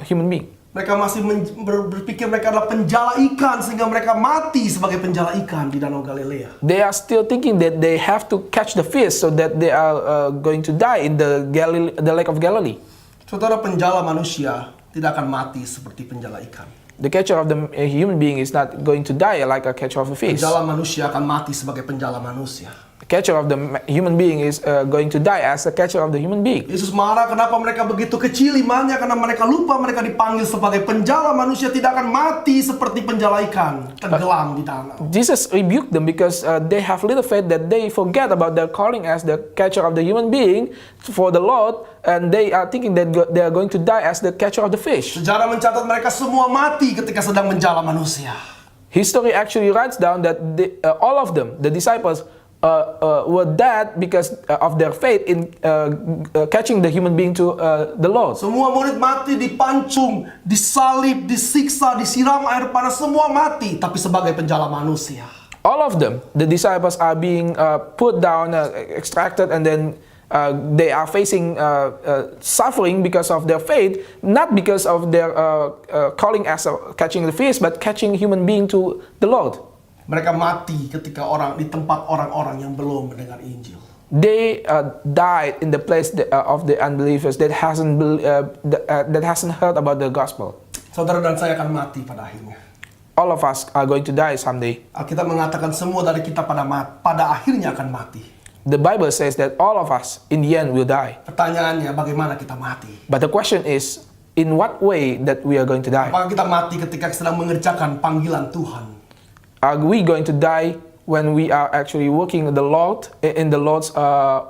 human being. Mereka masih berpikir mereka adalah penjala ikan sehingga mereka mati sebagai penjala ikan di Danau Galilea. They are still thinking that they have to catch the fish so that they are going to die in the Lake of Galilee. Saudara, penjala manusia tidak akan mati seperti penjala ikan. The catcher of the human being is not going to die like a catcher of a fish. Penjala manusia akan mati sebagai penjala manusia. The catcher of the human being is going to die as the catcher of the human being. Yesus marah kenapa mereka begitu kecil imannya, karena mereka lupa mereka dipanggil sebagai penjala manusia, tidak akan mati seperti penjala ikan tenggelam di danau. Jesus rebuked them because they have little faith, that they forget about their calling as the catcher of the human being for the Lord, and they are thinking that they are going to die as the catcher of the fish. Sejarah mencatat mereka semua mati ketika sedang menjala manusia. History actually writes down that all of them, the disciples, were dead because of their faith in catching the human being to the Lord. Semua murid mati, dipancung, disalib, disiksa, disiram air panas, semua mati, tapi sebagai penjala manusia. All of them, the disciples, are being put down, extracted, and then they are facing suffering because of their faith, not because of their calling as catching the fish, but catching human being to the Lord. Mereka mati ketika di tempat orang-orang yang belum mendengar Injil. They died in the place of the unbelievers that hasn't heard about the gospel. Saudara dan saya akan mati pada akhirnya. All of us are going to die someday. Alkitab mengatakan semua dari kita pada akhirnya akan mati. The Bible says that all of us in the end will die. Pertanyaannya, bagaimana kita mati? But the question is, in what way that we are going to die? Apakah kita mati ketika sedang mengerjakan panggilan Tuhan? Are we going to die when we are actually working in the Lord's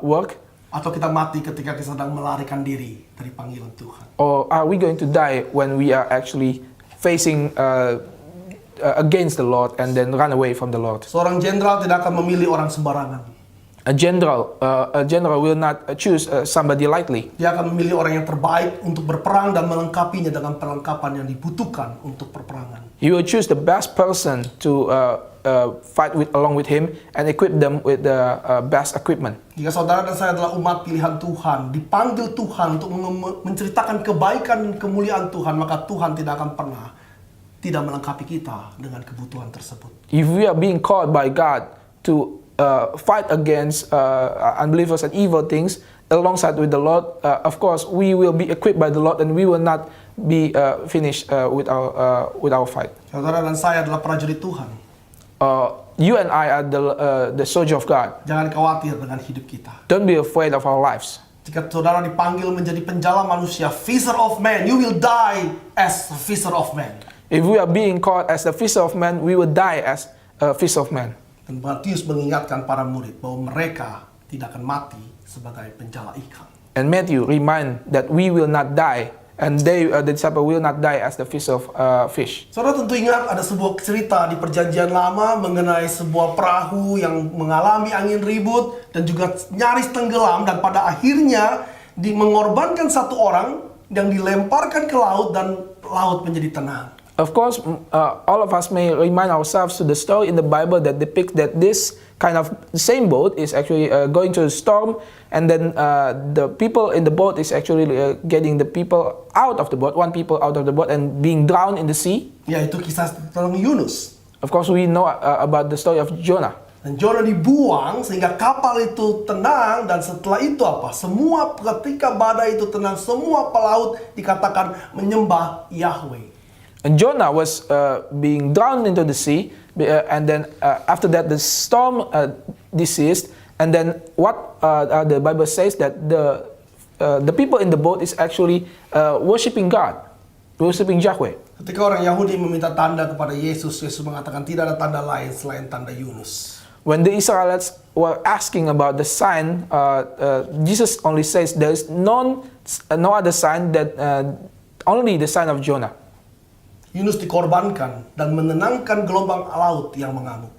work? Atau kita mati ketika kita sedang melarikan diri dari panggilan Tuhan? Or are we going to die when we are actually facing against the Lord and then run away from the Lord? Seorang jenderal tidak akan memilih orang sembarangan. A general will not choose somebody lightly. Dia akan memilih orang yang terbaik untuk berperang dan melengkapinya dengan perlengkapan yang dibutuhkan untuk perperangan. He will choose the best person to fight along with him and equip them with the best equipment. Jika saudara dan saya adalah umat pilihan Tuhan, dipanggil Tuhan untuk menceritakan kebaikan dan kemuliaan Tuhan, maka Tuhan tidak akan pernah tidak melengkapi kita dengan kebutuhan tersebut. If we are being called by God to fight against unbelievers and evil things alongside with the Lord, of course we will be equipped by the Lord and we will not be finished with our fight. Saudara dan saya adalah prajurit Tuhan. You and I are the soldier of God. Jangan khawatir dengan hidup kita. Don't be afraid of our lives. Jika saudara dipanggil menjadi penjala manusia, fisher of men, you will die as a fisher of men. If we are being called as the fisher of men, we will die as a fisher of men. Dan Matius mengingatkan para murid bahwa mereka tidak akan mati sebagai penjala ikan. And Matthew remind that we will not die, and the disciple will not die as the fisher of fish. Saudara tentu ingat ada sebuah cerita di Perjanjian Lama mengenai sebuah perahu yang mengalami angin ribut dan juga nyaris tenggelam, dan pada akhirnya mengorbankan satu orang yang dilemparkan ke laut dan laut menjadi tenang. Of course, all of us may remind ourselves to the story in the Bible that depicts that this kind of same boat is actually going to a storm, and then the people in the boat is actually getting the people out of the boat, one people out of the boat, and being drowned in the sea. Yaitu kisah tentang Yunus. Of course, we know about the story of Jonah. Dan Jonah dibuang sehingga kapal itu tenang, dan setelah itu apa? Ketika badai itu tenang, semua pelaut dikatakan menyembah Yahweh. And Jonah was being drowned into the sea, and then after that the storm ceased, and then what the Bible says that the people in the boat is actually worshiping God, worshiping Yahweh. Ketika orang Yahudi meminta tanda kepada Yesus, Yesus mengatakan tidak ada tanda lain selain tanda Yunus. When the Israelites were asking about the sign, Jesus only says there is no other sign that only the sign of Jonah. Yunus dikorbankan dan menenangkan gelombang laut yang mengamuk.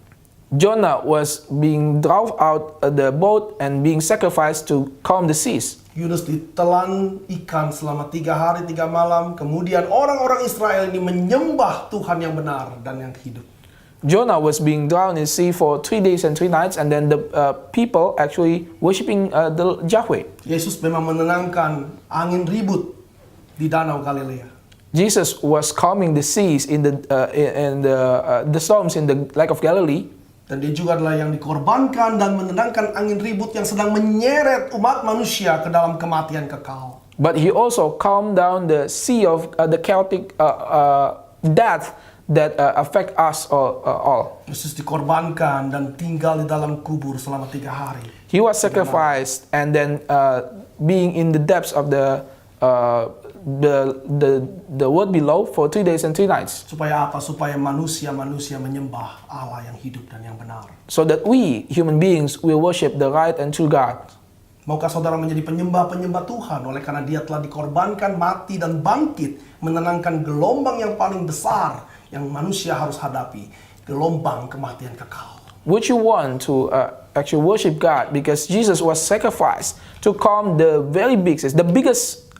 Jonah was being drawn out of the boat and being sacrificed to calm the seas. Yunus ditelan ikan selama 3 hari 3 malam. Kemudian orang-orang Israel ini menyembah Tuhan yang benar dan yang hidup. Jonah was being drowned in the sea for 3 days and 3 nights, and then the people actually worshiping the Yahweh. Yesus memang menenangkan angin ribut di Danau Galilea. Jesus was calming the seas in the storms in the Lake of Galilee. Dan dia juga adalah yang dikorbankan dan menenangkan angin ribut yang sedang menyeret umat manusia ke dalam kematian kekal. But he also calmed down the sea of the chaotic death that affect us all. Yesus dikorbankan dan tinggal di dalam kubur selama 3 hari. He was sacrificed and then being in the depths of the world below for 3 days and 3 nights. Supaya apa? Supaya manusia-manusia menyembah Allah yang hidup dan yang benar. So that we, human beings, will worship the right and true God. Maukah saudara menjadi penyembah-penyembah Tuhan oleh karena dia telah dikorbankan, mati, dan bangkit menenangkan gelombang yang paling besar yang manusia harus hadapi, gelombang kematian kekal. Would you want to actually worship God because Jesus was sacrificed to calm the very biggest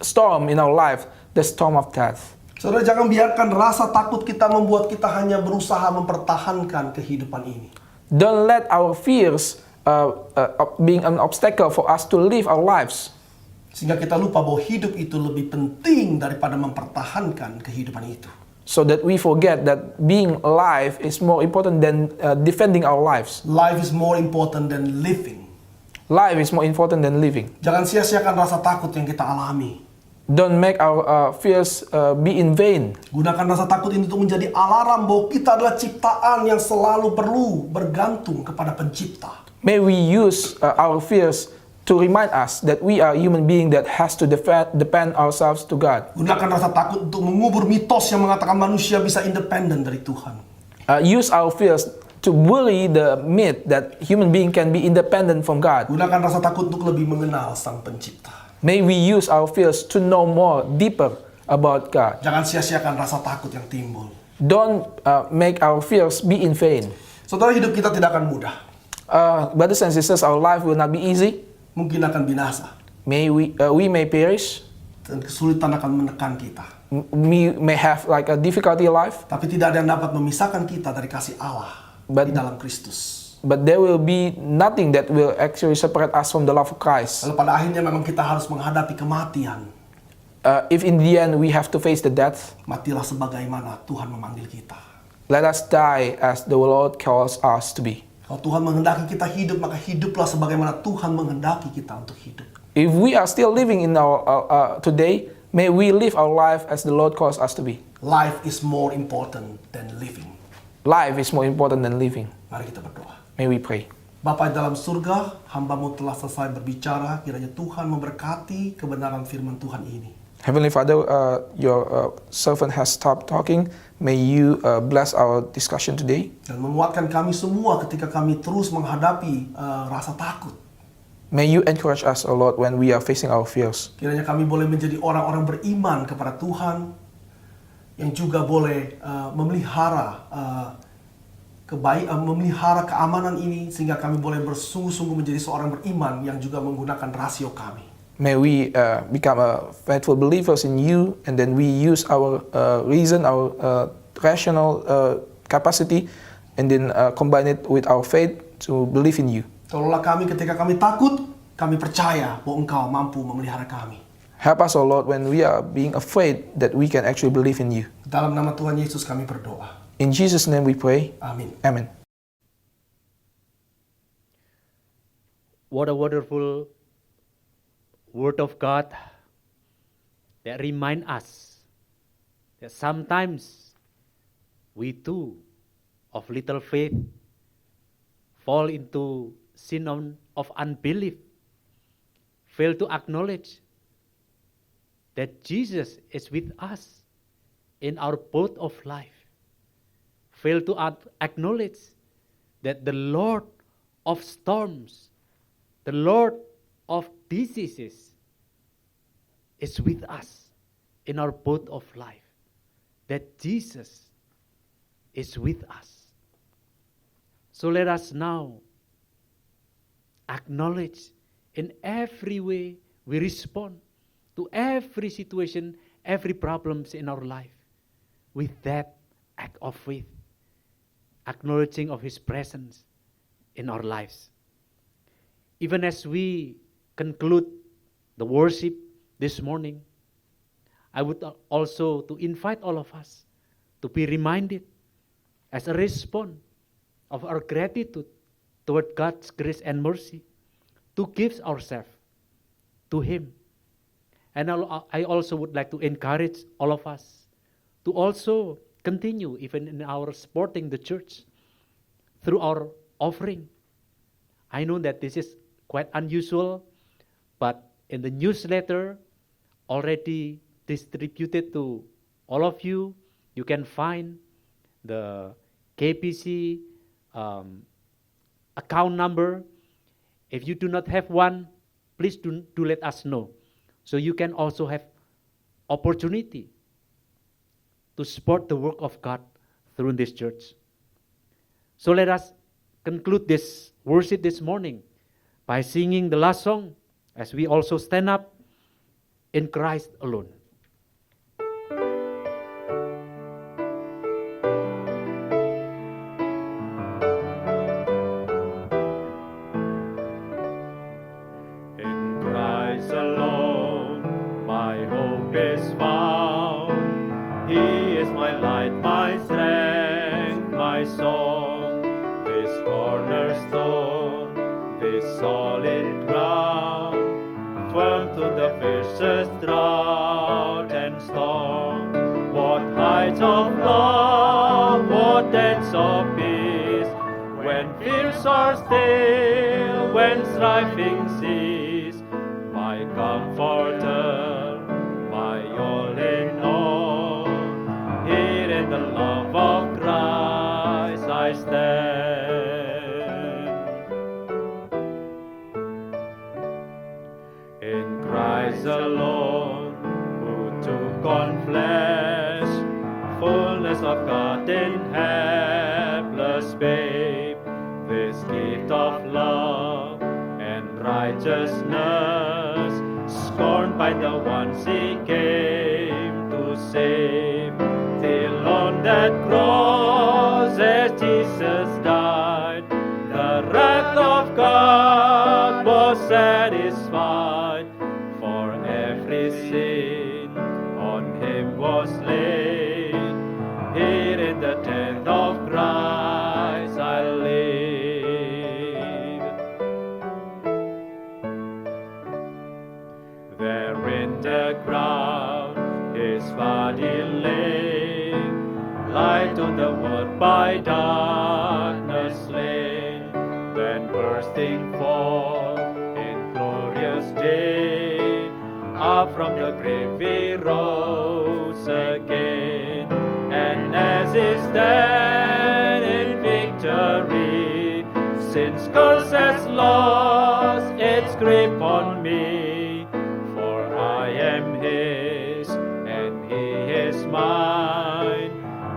storm in our life, the storm of death? Saudara, jangan biarkan rasa takut kita membuat kita hanya berusaha mempertahankan kehidupan ini. Don't let our fears being an obstacle for us to live our lives. Sehingga kita lupa bahwa hidup itu lebih penting daripada mempertahankan kehidupan itu. So that we forget that being alive is more important than defending our lives. Life is more important than living. Life is more important than living. Jangan sia-siakan rasa takut yang kita alami. Don't make our fears be in vain. Gunakan rasa takut ini untuk menjadi alarm bahwa kita adalah ciptaan yang selalu perlu bergantung kepada pencipta. May we use our fears to remind us that we are human being that has to depend ourselves to God. Gunakan rasa takut untuk mengubur mitos yang mengatakan manusia bisa independen dari Tuhan. Use our fears to bury the myth that human being can be independent from God. Gunakan rasa takut untuk lebih mengenal Sang Pencipta. May we use our fears to know more deeper about God. Jangan sia-siakan rasa takut yang timbul. Don't make our fears be in vain. Saudara, hidup kita tidak akan mudah. Brothers and sisters, our life will not be easy. Mungkin akan binasa. We may perish. Dan kesulitan akan menekan kita. We may have like a difficulty in life. Tapi tidak ada yang dapat memisahkan kita dari kasih Allah di dalam Kristus. But there will be nothing that will actually separate us from the love of Christ. Lalu pada akhirnya memang kita harus menghadapi kematian. If in the end we have to face the death, Matilah sebagaimana Tuhan memanggil kita. let us die as the Lord calls us to be. Kalau Tuhan menghendaki kita hidup, maka hiduplah sebagaimana Tuhan menghendaki kita untuk hidup. If we are still living in our today, may we live our life as the Lord calls us to be. Life is more important than living. Life is more important than living. Mari kita berdoa. May we pray. Bapa di dalam surga, hamba-Mu telah selesai berbicara. Kiranya Tuhan memberkati kebenaran firman Tuhan ini. Heavenly Father, your servant has stopped talking. May you bless our discussion today. Dan menguatkan kami semua ketika kami terus menghadapi rasa takut. May you encourage us, O Lord, when we are facing our fears. Kiranya kami boleh menjadi orang-orang beriman kepada Tuhan, yang juga boleh memelihara memelihara keamanan ini, sehingga kami boleh bersungguh-sungguh menjadi seorang beriman yang juga menggunakan rasio kami. May we become faithful believers in you, and then we use our reason, our rational capacity, and then combine it with our faith to believe in you. Tolonglah kami ketika kami takut, kami percaya bahwa Engkau mampu memelihara kami. Help us, O Lord, when we are being afraid, that we can actually believe in you. Dalam nama Tuhan Yesus kami berdoa. In Jesus' name we pray. Amin. Amen. What a wonderful Word of God that remind us that sometimes we too of little faith fall into sin of unbelief, fail to acknowledge that Jesus is with us in our boat of life, fail to acknowledge that the Lord of storms, the Lord of diseases is with us in our boat of life, that Jesus is with us. So let us now acknowledge in every way we respond to every situation, every problems in our life with that act of faith. acknowledging of His presence in our lives. Even as we conclude the worship this morning, I would also to invite all of us to be reminded as a response of our gratitude toward God's grace and mercy to give ourselves to Him. And I also would like to encourage all of us to also continue even in our supporting the church through our offering. I know that this is quite unusual, but in the newsletter already distributed to all of you, you can find the KPC account number. If you do not have one, please do let us know. So you can also have opportunity to support the work of God through this church. So let us conclude this worship this morning by singing the last song as we also stand up in Christ alone. In Christ alone, my hope is found. He is my light, my strength, my song. This cornerstone, this solid ground, firm to the fiercest drought and storm. What heights of love, what depths of peace, when fears are still, when striving cease. My comforter, my all in all, here in the love of Christ I stand. In Christ alone, who took on flesh, fullness of God in helpless babe, this gift of love and righteousness, scorned by the ones He came to save. Till on that cross, as Jesus died, the wrath of God was satisfied. For every sin on Him was laid. Here in the death of Christ I live. There in the ground His body lay, light to the world by darkness slain. Then bursting forth in glorious day, up from the grave He rose again. And as He stand in victory, sin's curse has lost its grip on me. For I am His, and He is mine,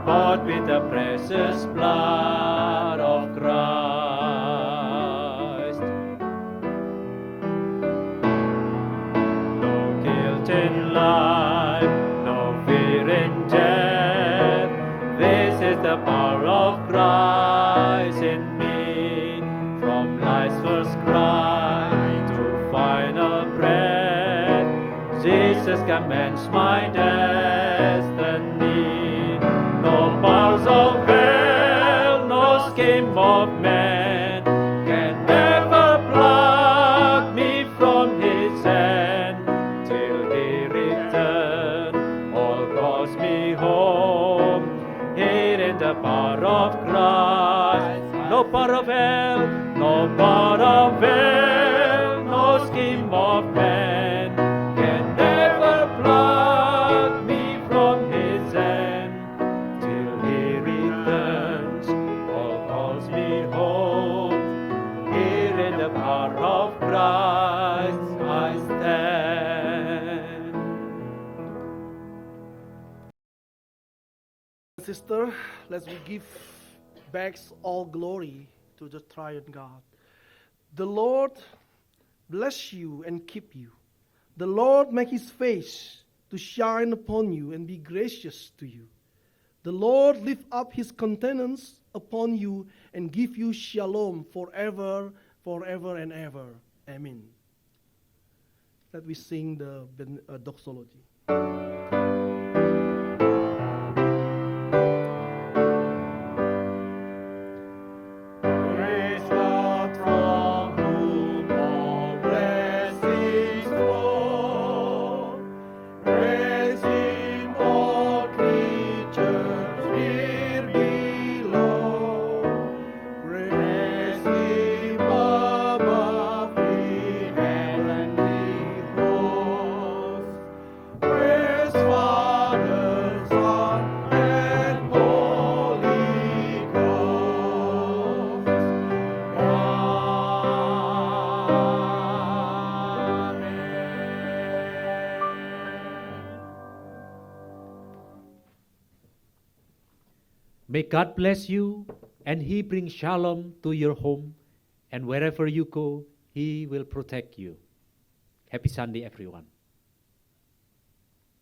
bought with the precious blood of Christ. No guilt in life, no fear in death, this is the power of Christ in me. From life's first cry to final breath, Jesus commands my destiny. No powers of hell, no scheme of man can ever pluck me from His hand. Till He return, all calls me home. Here in the power of Christ, no power of hell, no power of hell, no scheme of man can ever pluck me from His hand. Till He returns, all calls me home. Here in the power of Christ I stand. Sister, let's give back all glory to the triune God. The Lord bless you and keep you. The Lord make His face to shine upon you and be gracious to you. The Lord lift up His countenance upon you and give you shalom forever, forever and ever. Amen. Let we sing the doxology. Praise God from whom all blessings flow. Praise Him, all creatures here below. Praise Him above the heavenly hosts. Praise Father, Son, and Holy Ghost. May God bless you, and He bring shalom to your home, and wherever you go, He will protect you. Happy Sunday, everyone.